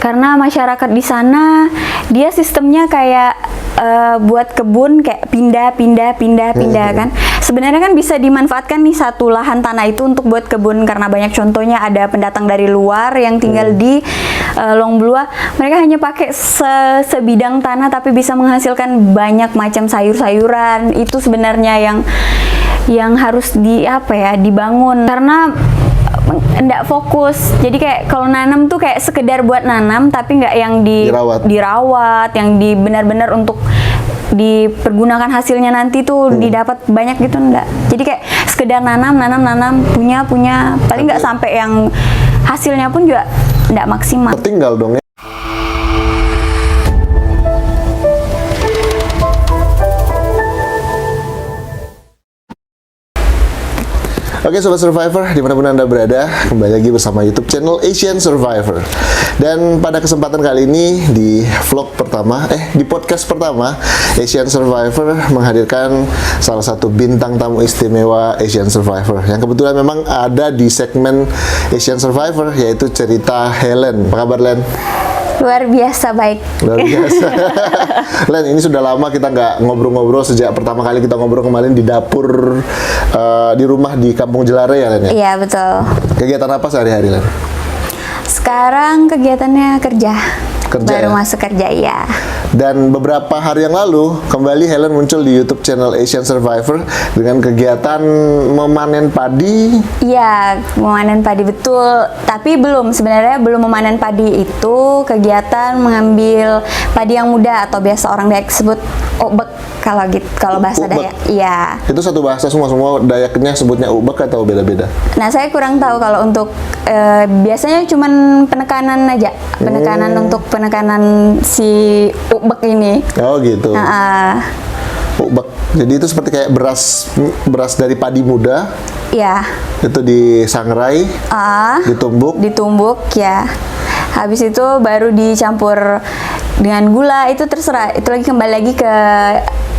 Karena masyarakat di sana dia sistemnya kayak buat kebun kayak pindah kan. Sebenarnya kan bisa dimanfaatkan nih satu lahan tanah itu untuk buat kebun, karena banyak contohnya ada pendatang dari luar yang tinggal di Longblua. Mereka hanya pakai sebidang tanah tapi bisa menghasilkan banyak macam sayur-sayuran. Itu sebenarnya yang harus dibangun, karena nggak fokus. Jadi kayak kalau nanam tuh kayak sekedar buat nanam tapi nggak yang dirawat, yang benar-benar untuk dipergunakan hasilnya nanti tuh didapat banyak gitu, enggak. Jadi kayak sekedar nanam punya paling nggak sampai yang hasilnya pun juga nggak maksimal. Tertinggal dong ya. Oke Sobat Survivor, dimanapun Anda berada, kembali lagi bersama YouTube channel Asian Survivor. Dan pada kesempatan kali ini di podcast pertama Asian Survivor menghadirkan salah satu bintang tamu istimewa Asian Survivor yang kebetulan memang ada di segmen Asian Survivor, yaitu cerita Helen. Apa kabar Len? Luar biasa baik. Luar biasa. Len, ini sudah lama kita nggak ngobrol-ngobrol sejak pertama kali kita ngobrol kemarin di dapur di rumah di Kampung Jelare ya Len ya? Iya betul. Kegiatan apa sehari-hari Len? Sekarang kegiatannya kerja. Baru masuk kerja ya. Dan beberapa hari yang lalu kembali Helen muncul di YouTube channel Asian Survivor dengan kegiatan memanen padi. Iya, memanen padi betul. Tapi sebenarnya belum memanen padi, itu kegiatan mengambil padi yang muda atau biasa orang Dayak sebut obek kalau bahasa Dayak. Iya. Itu satu bahasa semua Dayaknya sebutnya ubek atau beda-beda? Nah, saya kurang tahu kalau untuk biasanya cuman penekanan aja. Untuk penekanan si ubek ini. Oh gitu. Ubek. Jadi itu seperti kayak beras dari padi muda. Iya. Itu disangrai, ditumbuk ya. Habis itu baru dicampur dengan gula, itu terserah. Itu kembali lagi ke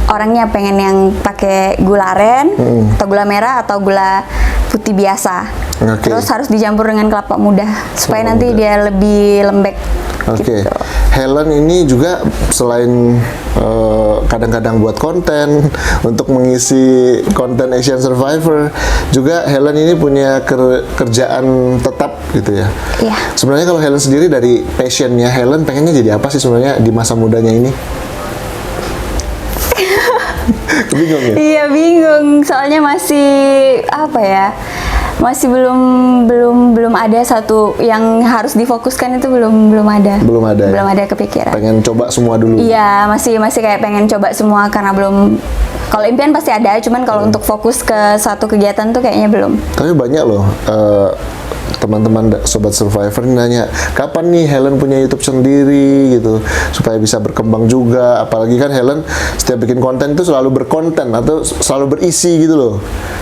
orangnya, pengen yang pakai gula aren atau gula merah atau gula putih biasa. Okay. Terus harus dicampur dengan kelapa muda supaya nanti dia lebih lembek. Oke. Gitu. Helen ini juga selain kadang-kadang buat konten untuk mengisi konten Asian Survivor, juga Helen ini punya kerjaan tetap gitu ya. Iya. Sebenarnya kalau Helen sendiri dari passionnya Helen pengennya jadi apa sih sebenarnya di masa mudanya ini? Bingung ya? Iya bingung, soalnya masih belum ada satu yang harus difokuskan, itu belum ada. Belum ada kepikiran. Pengen coba semua dulu. Iya, masih kayak pengen coba semua karena belum. Kalau impian pasti ada, cuman kalau untuk fokus ke satu kegiatan tuh kayaknya belum. Tapi banyak loh teman-teman Sobat Survivor nanya, kapan nih Helen punya YouTube sendiri gitu, supaya bisa berkembang juga. Apalagi kan Helen setiap bikin konten itu selalu berkonten atau selalu berisi gitu loh,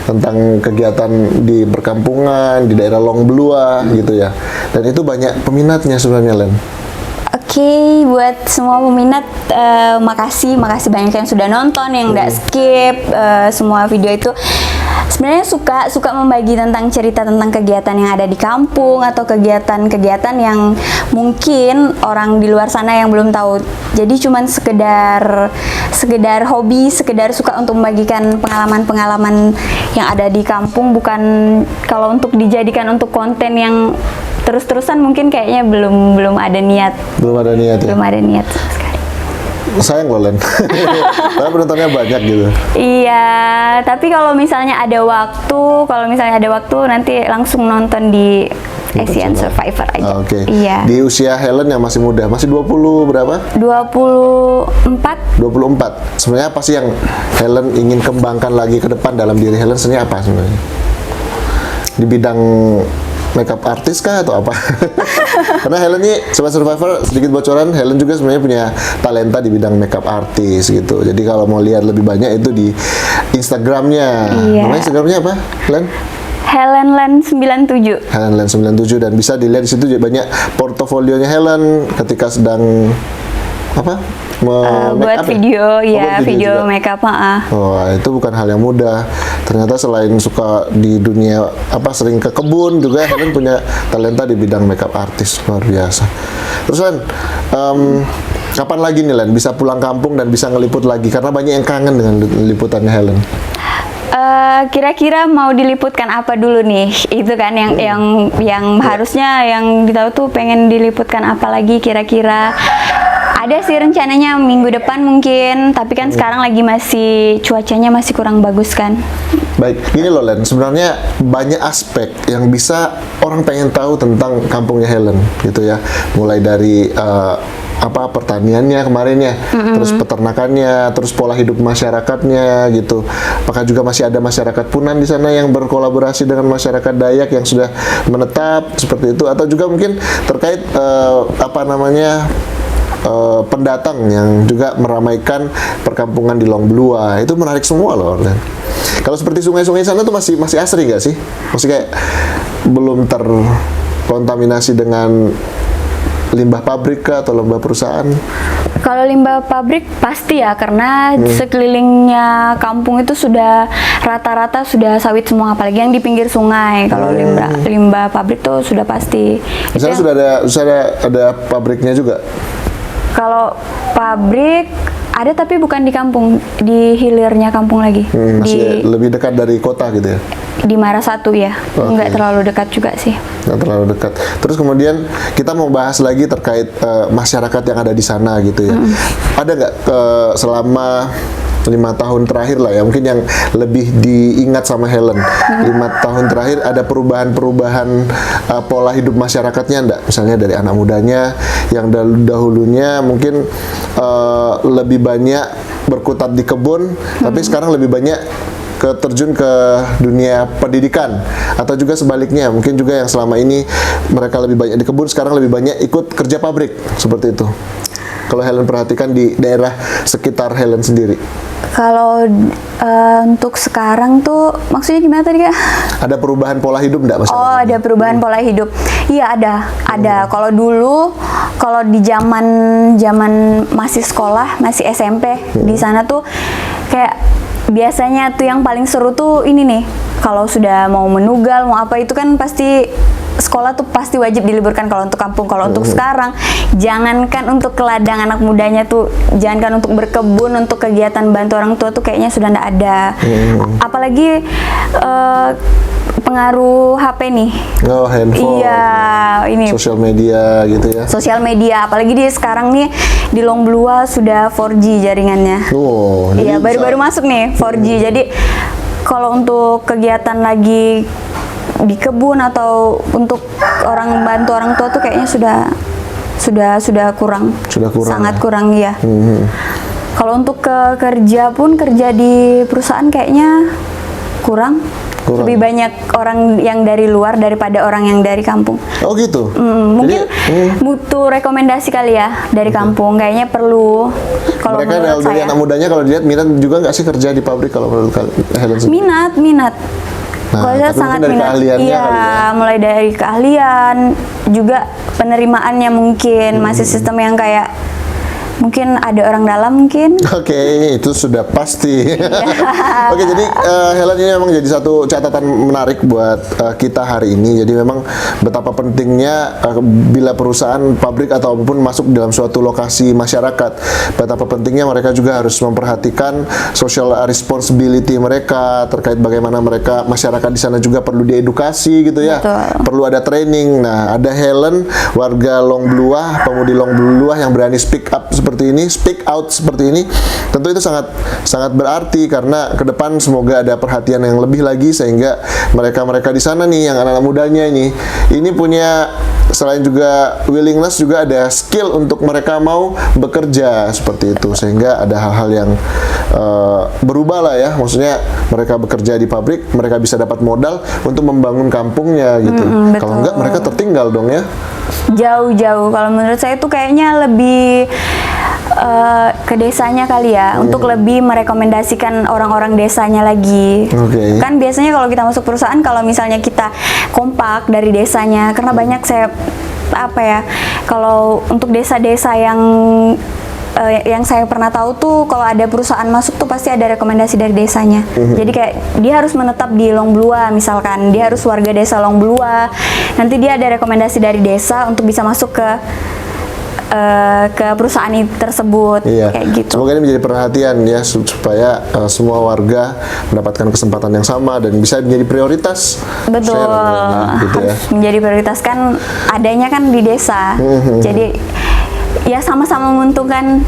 tentang kegiatan di perkampungan, di daerah Longblua gitu ya. Dan itu banyak peminatnya sebenarnya Len. Oke, buat semua peminat, makasih banyak yang sudah nonton, yang nggak skip semua video itu. Sebenarnya suka membagi tentang cerita tentang kegiatan yang ada di kampung atau kegiatan-kegiatan yang mungkin orang di luar sana yang belum tahu. Jadi cuman sekedar hobi, sekedar suka untuk membagikan pengalaman-pengalaman yang ada di kampung, bukan kalau untuk dijadikan untuk konten yang terus-terusan mungkin kayaknya belum ada niat. Belum ada niat ya? Belum ada niat sama sekali. Sayang loh Len. Tapi penontonnya banyak gitu. Iya, tapi kalau misalnya ada waktu nanti langsung nonton di Asian Survivor aja. Oke. Iya. Di usia Helen yang masih muda, masih 20 berapa? 24. 24. Sebenarnya apa sih yang Helen ingin kembangkan lagi ke depan dalam diri Helen sebenarnya apa sebenarnya? Di bidang makeup artis kah atau apa? Karena Helen ini Sobat Survivor, sedikit bocoran, Helen juga sebenarnya punya talenta di bidang makeup artis gitu. Jadi kalau mau lihat lebih banyak itu di Instagramnya. Iya. Namanya Instagramnya apa, Len? HelenLen97. HelenLen97, dan bisa dilihat di situ juga banyak portofolionya Helen ketika sedang apa? Buat video, ya video make up. Oh, itu bukan hal yang mudah. Ternyata selain suka di dunia sering ke kebun juga, Helen punya talenta di bidang makeup artist, luar biasa. Terus Len, kapan lagi nih Len bisa pulang kampung dan bisa ngeliput lagi? Karena banyak yang kangen dengan liputannya Helen. Kira-kira mau diliputkan apa dulu nih? Itu kan yang harusnya yang ditahu tuh pengen diliputkan apa lagi kira-kira. Ada sih rencananya minggu depan mungkin, tapi kan sekarang lagi cuacanya masih kurang bagus kan. Baik, gini loh Len, sebenarnya banyak aspek yang bisa orang pengen tahu tentang kampungnya Helen gitu ya. Mulai dari pertaniannya kemarin ya, terus peternakannya, terus pola hidup masyarakatnya gitu. Apakah juga masih ada masyarakat Punan di sana yang berkolaborasi dengan masyarakat Dayak yang sudah menetap seperti itu, atau juga mungkin terkait pendatang yang juga meramaikan perkampungan di Long Blua. Itu menarik semua loh. Kalau seperti sungai-sungai sana tuh masih asri nggak sih? Masih kayak belum terkontaminasi dengan limbah pabrik atau limbah perusahaan? Kalau limbah pabrik pasti ya, karena sekelilingnya kampung itu sudah rata-rata sudah sawit semua, apalagi yang di pinggir sungai. Kalau limbah pabrik tuh sudah pasti. Di sana sudah ada pabriknya juga. Kalau pabrik ada tapi bukan di kampung, di hilirnya kampung lagi. Masih lebih dekat dari kota gitu ya? Di Marasatu ya, nggak terlalu dekat juga sih. Nggak terlalu dekat. Terus kemudian kita mau bahas lagi terkait masyarakat yang ada di sana gitu ya. Ada nggak selama 5 tahun terakhir lah ya, mungkin yang lebih diingat sama Helen, 5 tahun terakhir ada perubahan-perubahan pola hidup masyarakatnya enggak? Misalnya dari anak mudanya yang dahulunya mungkin lebih banyak berkutat di kebun, tapi sekarang lebih banyak terjun ke dunia pendidikan, atau juga sebaliknya, mungkin juga yang selama ini mereka lebih banyak di kebun, sekarang lebih banyak ikut kerja pabrik, seperti itu. Kalau Helen perhatikan di daerah sekitar Helen sendiri. Kalau untuk sekarang tuh maksudnya gimana tadi Kak? Ada perubahan pola hidup enggak masyarakat? Oh, ada perubahan pola hidup. Iya, ada. Kalau dulu, kalau di zaman masih sekolah, masih SMP, di sana tuh kayak biasanya tuh yang paling seru tuh ini nih. Kalau sudah mau menugal, mau apa itu kan pasti sekolah tuh pasti wajib diliburkan kalau untuk kampung. Kalau untuk sekarang, jangankan untuk ke ladang anak mudanya tuh, jangankan untuk berkebun, untuk kegiatan bantu orang tua tuh kayaknya sudah nggak ada. Apalagi pengaruh HP nih. Oh, handphone. Iya, ini. Sosial media gitu ya. Sosial media, apalagi di sekarang nih di Long Blua sudah 4G jaringannya. Oh, iya, baru-baru masuk nih 4G. Jadi kalau untuk kegiatan lagi di kebun atau untuk bantu orang tua tuh kayaknya sudah kurang. Sangat ya? kurang ya. Kalau untuk kerja di perusahaan kayaknya kurang. Lebih banyak orang yang dari luar daripada orang yang dari kampung. Oh gitu. Mungkin butuh rekomendasi kali ya dari kampung. Kayaknya perlu. Kalau mereka dari anak mudanya kalau dilihat minat juga nggak sih kerja di pabrik kalau menurut Helen sendiri? Minat. Nah, kalau saya sangat dari minat. Iya, ya. Mulai dari keahlian, juga penerimaannya mungkin masih sistem yang kayak mungkin ada orang dalam mungkin. Oke, itu sudah pasti. Oke, jadi Helen ini memang jadi satu catatan menarik buat kita hari ini. Jadi memang betapa pentingnya bila perusahaan, pabrik ataupun masuk dalam suatu lokasi masyarakat, betapa pentingnya mereka juga harus memperhatikan social responsibility mereka terkait bagaimana masyarakat di sana juga perlu diedukasi gitu ya. Betul. Perlu ada training. Nah, ada Helen, warga Long Blua, pemudi Long Blua yang berani speak up seperti ini, speak out seperti ini, tentu itu sangat berarti karena ke depan semoga ada perhatian yang lebih lagi sehingga mereka di sana nih yang anak-anak mudanya ini punya selain juga willingness juga ada skill untuk mereka mau bekerja seperti itu sehingga ada hal-hal yang berubah lah ya, maksudnya mereka bekerja di pabrik, mereka bisa dapat modal untuk membangun kampungnya gitu. Kalau enggak mereka tertinggal dong ya. Jauh-jauh. Kalau menurut saya tuh kayaknya lebih ke desanya kali ya, untuk lebih merekomendasikan orang-orang desanya lagi. Kan biasanya kalau kita masuk perusahaan, kalau misalnya kita kompak dari desanya, karena banyak kalau untuk desa-desa yang yang saya pernah tahu tuh kalau ada perusahaan masuk tuh pasti ada rekomendasi dari desanya. Jadi kayak dia harus menetap di Longblua misalkan, dia harus warga desa Longblua. Nanti dia ada rekomendasi dari desa untuk bisa masuk ke perusahaan tersebut. Iya. Kayak gitu. Semoga ini menjadi perhatian ya supaya semua warga mendapatkan kesempatan yang sama dan bisa menjadi prioritas. Betul, Gitu ya. harus menjadi prioritas kan adanya kan di desa. Jadi ya sama-sama menguntungkan,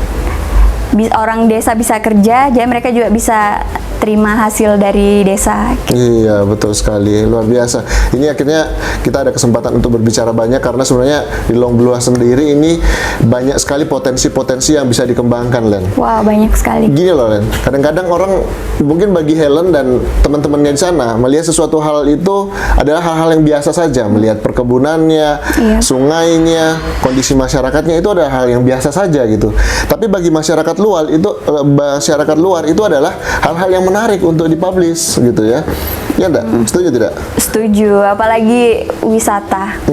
orang desa bisa kerja, jadi mereka juga bisa terima hasil dari desa. Iya, betul sekali, luar biasa. Ini akhirnya kita ada kesempatan untuk berbicara banyak karena sebenarnya di Longblua sendiri ini banyak sekali potensi-potensi yang bisa dikembangkan, Len. Wah, banyak sekali. Gini loh, Len, kadang-kadang orang mungkin bagi Helen dan teman-temannya di sana melihat sesuatu hal itu adalah hal-hal yang biasa saja, melihat perkebunannya, Iya. sungainya, kondisi masyarakatnya itu adalah hal yang biasa saja gitu. Tapi bagi masyarakat luar itu adalah hal-hal yang menarik untuk dipublish gitu ya. Ya enggak? Setuju tidak? Setuju, apalagi wisata.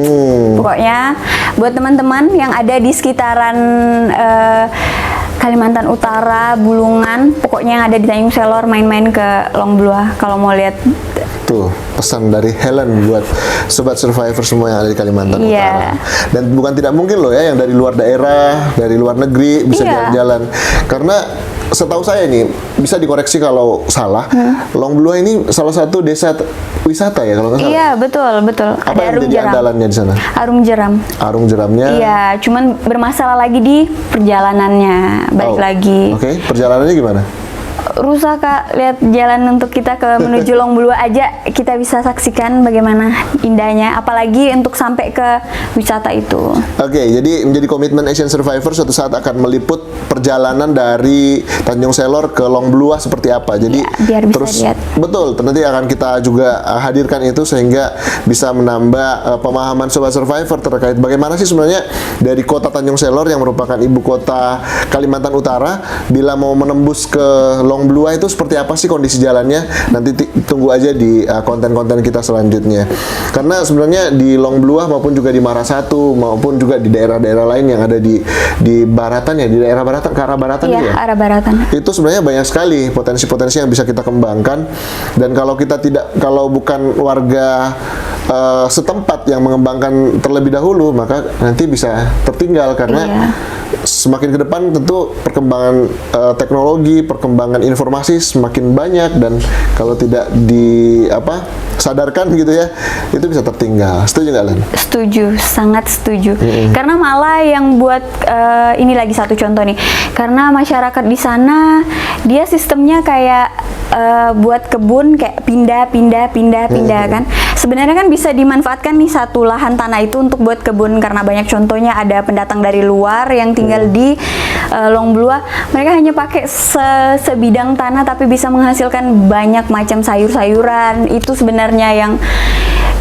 Pokoknya buat teman-teman yang ada di sekitaran Kalimantan Utara, Bulungan, pokoknya yang ada di Tanjung Selor, main-main ke Longblua kalau mau lihat. Tuh, pesan dari Helen buat Sobat Survivor semua yang ada di Kalimantan Iya. Utara. Dan bukan tidak mungkin loh ya yang dari luar daerah, dari luar negeri bisa Iya. jalan-jalan. Karena setahu saya nih, bisa dikoreksi kalau salah, Longblua ini salah satu desa wisata ya kalau nggak salah. Iya, betul. Apa Ada yang Arung menjadi Jeram. andalannya di sana? Arung Jeram. Arung jeramnya. Iya, cuman bermasalah lagi di perjalanannya. Balik Oh, lagi. Oke, perjalanannya gimana? Rusak, Kak. Lihat jalan untuk kita ke menuju Longblua aja kita bisa saksikan bagaimana indahnya, apalagi untuk sampai ke wisata itu. Oke, jadi menjadi komitmen Asian Survivor suatu saat akan meliput perjalanan dari Tanjung Selor ke Longblua seperti apa. Jadi Ya, biar bisa terus lihat. betul, nanti akan kita juga hadirkan itu sehingga bisa menambah pemahaman Sobat Survivor terkait bagaimana sih sebenarnya dari kota Tanjung Selor yang merupakan ibu kota Kalimantan Utara bila mau menembus ke Longblua itu seperti apa sih kondisi jalannya. Nanti tunggu aja di konten-konten kita selanjutnya. Karena sebenarnya di Longblua maupun juga di Marasatu maupun juga di daerah-daerah lain yang ada di baratan ya, di daerah baratan, ke arah baratan Iya, ya. arah baratan. Itu sebenarnya banyak sekali potensi-potensi yang bisa kita kembangkan, dan kalau bukan warga setempat yang mengembangkan terlebih dahulu, maka nanti bisa tertinggal karena Iya. semakin ke depan tentu perkembangan teknologi, perkembangan informasi semakin banyak, dan kalau tidak sadarkan gitu ya, itu bisa tertinggal. Setuju nggak, Len? Setuju, sangat setuju. Karena malah yang buat ini lagi satu contoh nih. Karena masyarakat di sana dia sistemnya kayak buat kebun kayak pindah kan. Sebenarnya kan bisa dimanfaatkan nih satu lahan tanah itu untuk buat kebun, karena banyak contohnya ada pendatang dari luar yang tinggal di Longblua. Mereka hanya pakai sebidang tanah tapi bisa menghasilkan banyak macam sayur-sayuran. Itu sebenarnya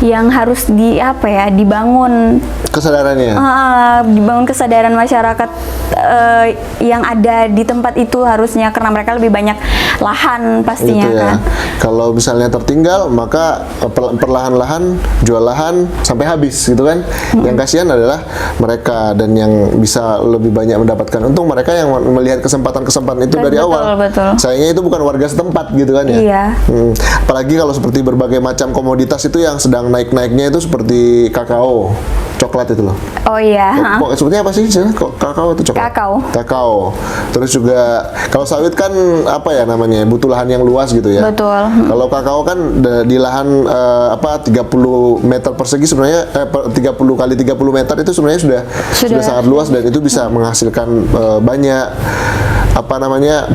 yang harus dibangun Kesadarannya. dibangun kesadaran masyarakat yang ada di tempat itu harusnya, karena mereka lebih banyak lahan pastinya Gitu ya. kan. Kalau misalnya tertinggal, maka perlahan-lahan jual lahan sampai habis gitu kan. Yang kasihan adalah mereka, dan yang bisa lebih banyak mendapatkan untung mereka yang melihat kesempatan-kesempatan itu dari awal. Betul. Sayangnya itu bukan warga setempat gitu kan ya. Iya. Apalagi kalau seperti berbagai macam komoditas itu yang sedang naik-naiknya itu seperti kakao, coklat itu loh. Oh iya. Sepertinya apa sih? Kakao itu coklat. Kakao. Terus juga kalau sawit kan butuh lahan yang luas gitu ya. Betul. Kalau kakao kan di lahan 30 meter persegi sebenarnya 30 kali 30 meter itu sebenarnya sudah sangat luas, dan itu bisa menghasilkan banyak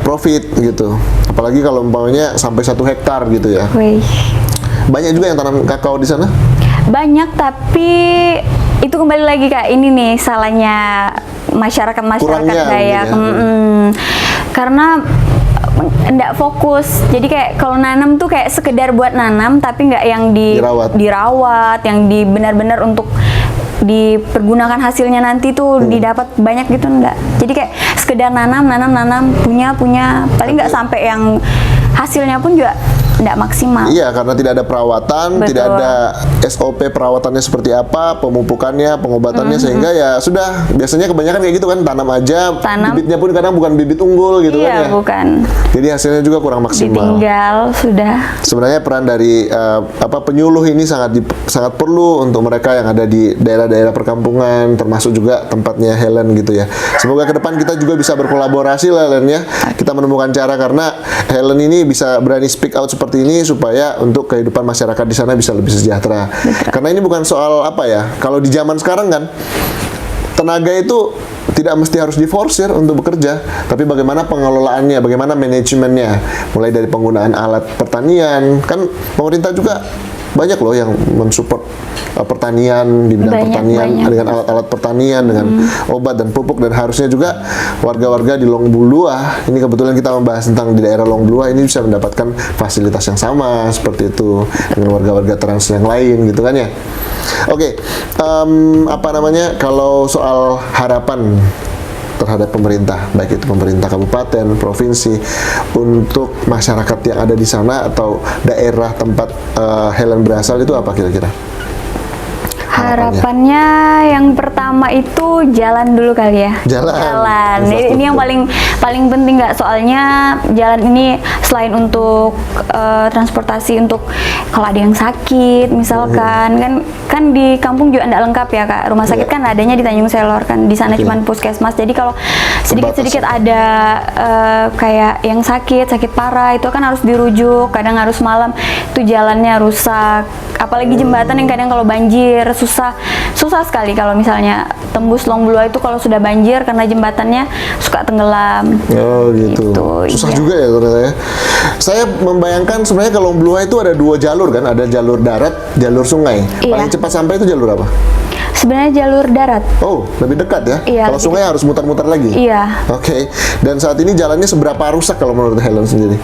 profit gitu. Apalagi kalau umpamanya sampai 1 hektar gitu ya. Wih. Banyak juga yang tanam kakao di sana. Banyak, tapi itu kembali lagi Kak, ini nih salahnya masyarakat Kurangnya Dayak. mungkin ya. Karena nggak fokus. Jadi kayak kalau nanam tuh kayak sekedar buat nanam, tapi nggak yang dirawat, yang benar-benar untuk dipergunakan hasilnya nanti tuh didapat banyak gitu, enggak. Jadi kayak sekedar nanam, punya, paling nggak sampai yang hasilnya pun juga nggak maksimal. Iya, karena tidak ada perawatan, Betul. tidak ada SOP perawatannya seperti apa, pemupukannya, pengobatannya, sehingga ya sudah, biasanya kebanyakan kayak gitu kan, tanam aja, bibitnya pun kadang bukan bibit unggul gitu kan Iya, ya. bukan. Jadi hasilnya juga kurang maksimal. Ditinggal sudah. Sebenarnya peran dari penyuluh ini sangat perlu untuk mereka yang ada di daerah-daerah perkampungan, termasuk juga tempatnya Helen gitu ya. Semoga ke depan kita juga bisa berkolaborasi lah Helen ya. Kita menemukan cara, karena Helen ini bisa berani speak out seperti ini supaya untuk kehidupan masyarakat di sana bisa lebih sejahtera. Karena ini bukan soal apa ya, kalau di zaman sekarang kan tenaga itu tidak mesti harus diforsir untuk bekerja, tapi bagaimana pengelolaannya, bagaimana manajemennya, mulai dari penggunaan alat pertanian. Kan pemerintah juga banyak loh yang mensupport pertanian, di bidang pertanian, dengan alat-alat pertanian, dengan obat dan pupuk. Dan harusnya juga warga-warga di Long Bulua, ini kebetulan kita membahas tentang di daerah Long Bulua, ini bisa mendapatkan fasilitas yang sama seperti itu dengan warga-warga trans yang lain gitu kan ya. Oke, kalau soal harapan terhadap pemerintah, baik itu pemerintah kabupaten, provinsi, untuk masyarakat yang ada di sana atau daerah tempat Helen berasal, itu apa kira-kira? Harapannya yang pertama itu jalan dulu kali ya. Jalan. Ini yang paling penting nggak, soalnya jalan ini selain untuk transportasi, untuk kalau ada yang sakit misalkan, kan di kampung juga nggak lengkap ya Kak. Rumah sakit kan adanya di Tanjung Selor kan, di sana cuma puskesmas. Jadi kalau sedikit-sedikit ada kayak yang sakit parah, itu kan harus dirujuk, kadang harus malam, itu jalannya rusak. Apalagi jembatan yang kadang kalau banjir susah sekali kalau misalnya tembus Long Bulua itu, kalau sudah banjir karena jembatannya suka tenggelam. Oh gitu. Susah juga ya ternyata ya. Saya membayangkan sebenarnya kalau Long Bulua itu ada 2 jalur kan, ada jalur darat, jalur sungai. Paling cepat sampai itu jalur apa? Sebenarnya jalur darat. Oh, lebih dekat ya? Iya, kalau sungai harus muter-muter lagi? Iya. Oke. Dan saat ini jalannya seberapa rusak kalau menurut Helen sendiri?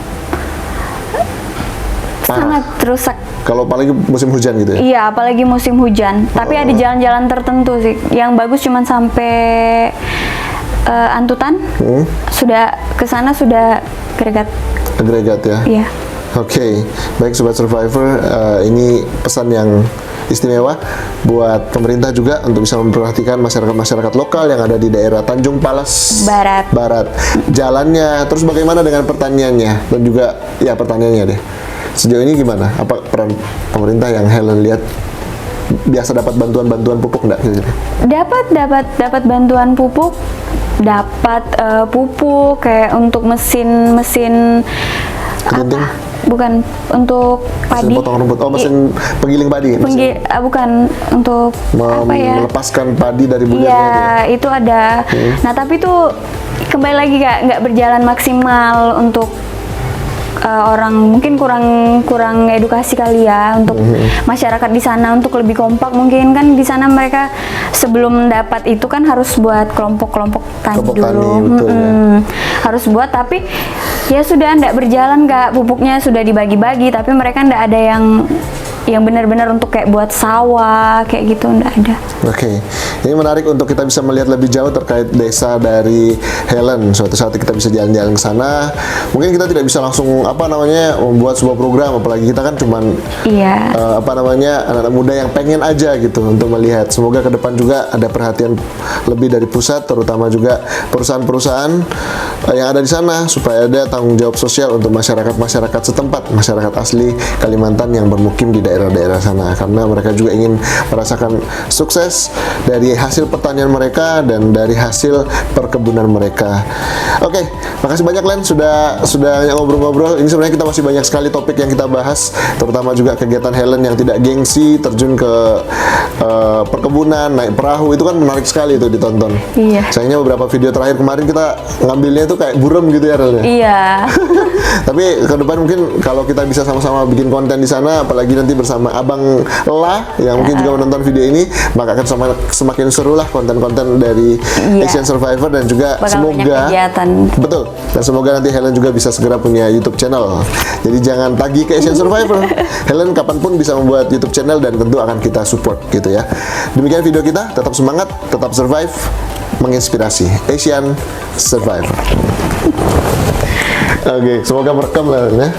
Sangat rusak. Kalau apalagi musim hujan gitu ya? Iya, apalagi musim hujan. Tapi ada jalan-jalan tertentu sih yang bagus, cuman sampai Antutan. Sudah ke sana sudah agregat ya? Iya. Oke. Baik Sobat Survivor, ini pesan yang istimewa buat pemerintah juga untuk bisa memperhatikan masyarakat-masyarakat lokal yang ada di daerah Tanjung Palas Barat. Jalannya, terus bagaimana dengan pertaniannya, dan juga ya pertaniannya deh. Sejauh ini gimana? Apa peran pemerintah yang Helen lihat? Biasa dapat bantuan pupuk nggak? Dapat bantuan pupuk, pupuk kayak untuk mesin Kelinting? Bukan untuk padi. Mesin potong rumput. Oh, mesin penggiling padi. Bukan untuk melepaskan padi dari budirnya. Iya, itu ada. Nah, tapi itu kembali lagi nggak berjalan maksimal untuk orang, mungkin kurang edukasi kali ya untuk masyarakat di sana untuk lebih kompak. Mungkin kan di sana mereka sebelum dapat itu kan harus buat kelompok tani dulu. Harus buat, tapi ya sudah ndak berjalan Kak. Pupuknya sudah dibagi-bagi, tapi mereka ndak ada yang benar-benar untuk kayak buat sawah kayak gitu, ndak ada. Oke. Ini menarik untuk kita bisa melihat lebih jauh terkait desa dari Helen. Suatu saat kita bisa jalan-jalan ke sana. Mungkin kita tidak bisa langsung membuat sebuah program, apalagi kita kan cuman anak-anak muda yang pengen aja gitu untuk melihat. Semoga ke depan juga ada perhatian lebih dari pusat, terutama juga perusahaan-perusahaan yang ada di sana, supaya ada tanggung jawab sosial untuk masyarakat setempat, masyarakat asli Kalimantan yang bermukim di daerah-daerah sana, karena mereka juga ingin merasakan sukses dari hasil pertanian mereka dan dari hasil perkebunan mereka. Oke, makasih banyak Len sudah ngobrol-ngobrol. Ini sebenarnya kita masih banyak sekali topik yang kita bahas, terutama juga kegiatan Helen yang tidak gengsi, terjun ke perkebunan, naik perahu, itu kan menarik sekali itu ditonton. Iya. Sayangnya beberapa video terakhir kemarin kita ngambilnya itu kayak buram gitu ya Helen. Iya. Tapi ke depan mungkin kalau kita bisa sama-sama bikin konten di sana, apalagi nanti bersama Abang La yang mungkin juga menonton video ini, maka akan semakin seru lah konten-konten dari Asian Survivor, dan juga semoga betul, dan semoga nanti Helen juga bisa segera punya YouTube channel. Jadi jangan tagih ke Asian Survivor. Helen kapanpun bisa membuat YouTube channel dan tentu akan kita support gitu ya. Demikian video kita, tetap semangat, tetap survive, menginspirasi. Asian Survivor. Oke, semoga merekam lah ya.